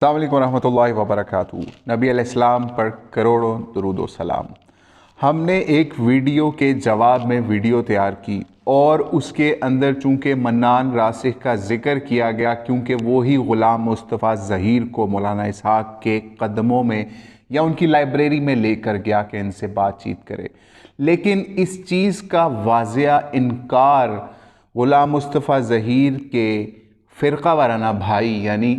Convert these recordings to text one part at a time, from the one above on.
السلام علیکم ورحمۃ اللہ وبرکاتہ۔ نبی علیہ السلام پر کروڑوں درود و سلام۔ ہم نے ایک ویڈیو کے جواب میں ویڈیو تیار کی اور اس کے اندر چونکہ منان راسخ کا ذکر کیا گیا کیونکہ وہی غلام مصطفیٰ ظہیر کو مولانا اسحاق کے قدموں میں یا ان کی لائبریری میں لے کر گیا کہ ان سے بات چیت کرے، لیکن اس چیز کا واضح انکار غلام مصطفیٰ ظہیر کے فرقہ وارانہ بھائی یعنی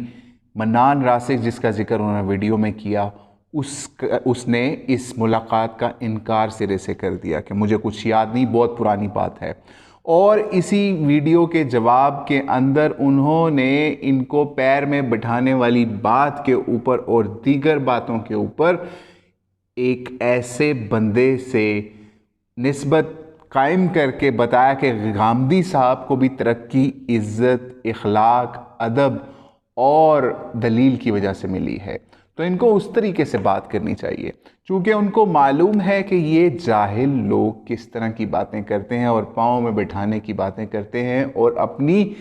منان راسخ جس کا ذکر انہوں نے ویڈیو میں کیا، اس نے اس ملاقات کا انکار سرے سے کر دیا کہ مجھے کچھ یاد نہیں، بہت پرانی بات ہے۔ اور اسی ویڈیو کے جواب کے اندر انہوں نے ان کو پیر میں بٹھانے والی بات کے اوپر اور دیگر باتوں کے اوپر ایک ایسے بندے سے نسبت قائم کر کے بتایا کہ غامدی صاحب کو بھی ترقی عزت اخلاق ادب اور دلیل کی وجہ سے ملی ہے، تو ان کو اس طریقے سے بات کرنی چاہیے چونکہ ان کو معلوم ہے کہ یہ جاہل لوگ کس طرح کی باتیں کرتے ہیں اور پاؤں میں بٹھانے کی باتیں کرتے ہیں اور اپنی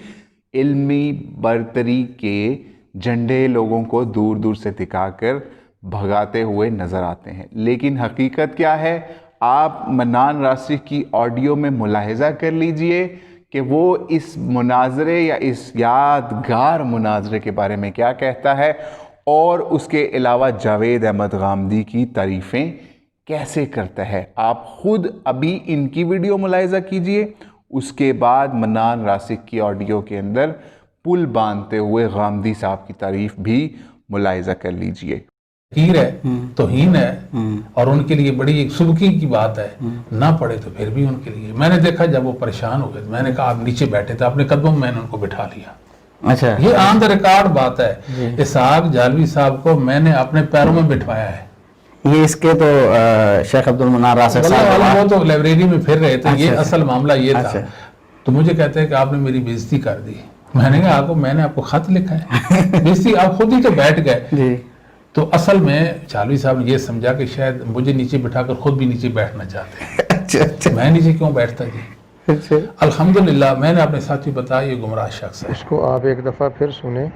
علمی برتری کے جھنڈے لوگوں کو دور دور سے دکھا کر بھگاتے ہوئے نظر آتے ہیں۔ لیکن حقیقت کیا ہے؟ آپ منان راسخ کی آڈیو میں ملاحظہ کر لیجئے کہ وہ اس مناظرے یا اس یادگار مناظرے کے بارے میں کیا کہتا ہے اور اس کے علاوہ جاوید احمد غامدی کی تعریفیں کیسے کرتا ہے۔ آپ خود ابھی ان کی ویڈیو ملاحظہ کیجئے، اس کے بعد منان راسخ کی آڈیو کے اندر پل باندھتے ہوئے غامدی صاحب کی تعریف بھی ملاحظہ کر لیجئے۔ تحقیر ہے، توہین ہے اور ان کے لیے بڑی ایک سبکی کی بات ہے، نہ پڑھے تو پھر بھی ان کے لیے۔ میں نے دیکھا جب وہ پریشان ہو گئے میں نے کہا آپ نیچے بیٹھے تھے، اپنے قدموں میں نے ان کو بٹھا لیا۔ اچھا، یہ آن دا ریکارڈ بات ہے۔ اسحاق جالوی صاحب کو میں نے اپنے پیروں میں بٹھوایا ہے۔ یہ اس کے تو شیخ عبد المنان راسخ صاحب وہ تو لائبریری میں پھر رہے تھے، یہ اصل معاملہ یہ تھا۔ تو مجھے کہتے ہیں کہ آپ نے میری بےزتی کر دی۔ میں نے کہا میں نے آپ کو خط لکھا ہے، بےزتی آپ خود ہی تو بیٹھ گئے۔ تو اصل میں چالوی صاحب نے یہ سمجھا کہ شاید مجھے نیچے بٹھا کر خود بھی نیچے بیٹھنا چاہتے ہیں۔ میں نیچے کیوں بیٹھتا جی؟ الحمدللہ میں نے اپنے ساتھی بتایا یہ گمراہ شخص ہے۔ اس کو آپ ایک دفعہ پھر سنیں،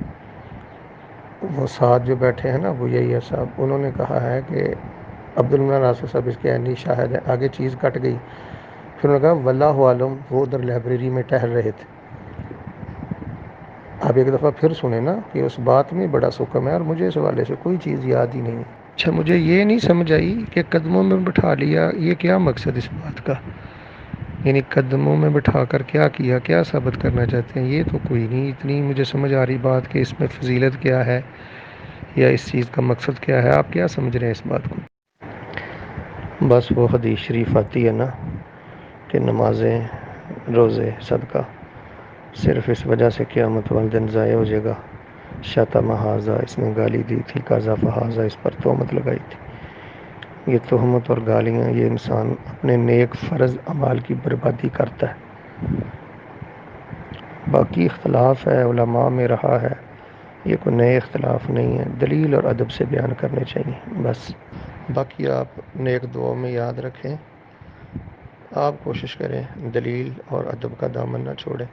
وہ ساتھ جو بیٹھے ہیں نا وہ یہی ہے صاحب، انہوں نے کہا ہے کہ عبد المنان راسخ صاحب اس کے عینی شاہد ہے۔ آگے چیز کٹ گئی، پھر انہوں نے کہا واللہ عالم وہ ادھر لائبریری میں ٹہل رہے تھے۔ آپ ایک دفعہ پھر سنیں نا کہ اس بات میں بڑا سکم ہے اور مجھے اس حوالے سے کوئی چیز یاد ہی نہیں۔ اچھا مجھے یہ نہیں سمجھ آئی کہ قدموں میں بٹھا لیا، یہ کیا مقصد اس بات کا؟ یعنی قدموں میں بٹھا کر کیا کیا، کیا ثابت کرنا چاہتے ہیں؟ یہ تو کوئی نہیں اتنی مجھے سمجھ آ رہی بات کہ اس میں فضیلت کیا ہے یا اس چیز کا مقصد کیا ہے۔ آپ کیا سمجھ رہے ہیں اس بات کو؟ بس وہ حدیث شریف آتی ہے نا کہ نمازیں روزے صدقہ صرف اس وجہ سے قیامت والے دن ضائع ہو جائے گا۔ شتم ھذا، اس نے گالی دی تھی، قذف ھذا، اس پر تہمت لگائی تھی۔ یہ تہمت اور گالیاں یہ انسان اپنے نیک فرض اعمال کی بربادی کرتا ہے۔ باقی اختلاف ہے علماء میں رہا ہے، یہ کوئی نئے اختلاف نہیں ہے، دلیل اور ادب سے بیان کرنے چاہیے بس۔ باقی آپ نیک دعاؤں میں یاد رکھیں، آپ کوشش کریں دلیل اور ادب کا دامن نہ چھوڑیں۔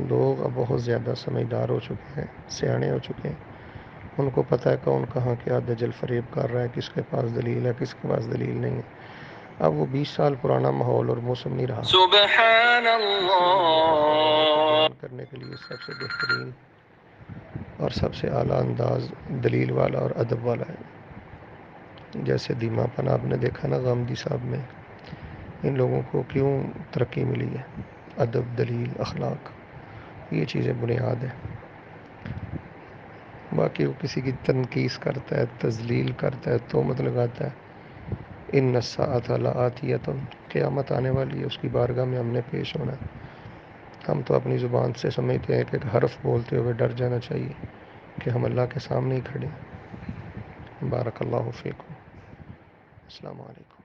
لوگ اب بہت زیادہ سمجھدار ہو چکے ہیں، سیانے ہو چکے ہیں، ان کو پتہ ہے کون کہاں کیا دجل فریب کر رہا ہے، کس کے پاس دلیل ہے کس کے پاس دلیل نہیں ہے۔ اب وہ 20 سال پرانا ماحول اور موسم نہیں رہا۔ سبحان اللہ کرنے کے لیے سب سے بہترین اور سب سے اعلیٰ انداز دلیل والا اور ادب والا ہے۔ جیسے دیما پن آپ نے دیکھا نا غامدی صاحب میں، ان لوگوں کو کیوں ترقی ملی ہے؟ ادب، دلیل، اخلاق، یہ چیزیں بنیاد ہیں۔ باقی وہ کسی کی تنقیص کرتا ہے، تذلیل کرتا ہے، تہمت لگاتا ہے۔ ان الساعۃ لآتیۃ، قیامت آنے والی ہے، اس کی بارگاہ میں ہم نے پیش ہونا ہے۔ ہم تو اپنی زبان سے سمجھتے ہیں کہ ایک حرف بولتے ہوئے ڈر جانا چاہیے کہ ہم اللہ کے سامنے ہی کھڑے ہیں۔ بارک اللہ فیکم، السلام علیکم۔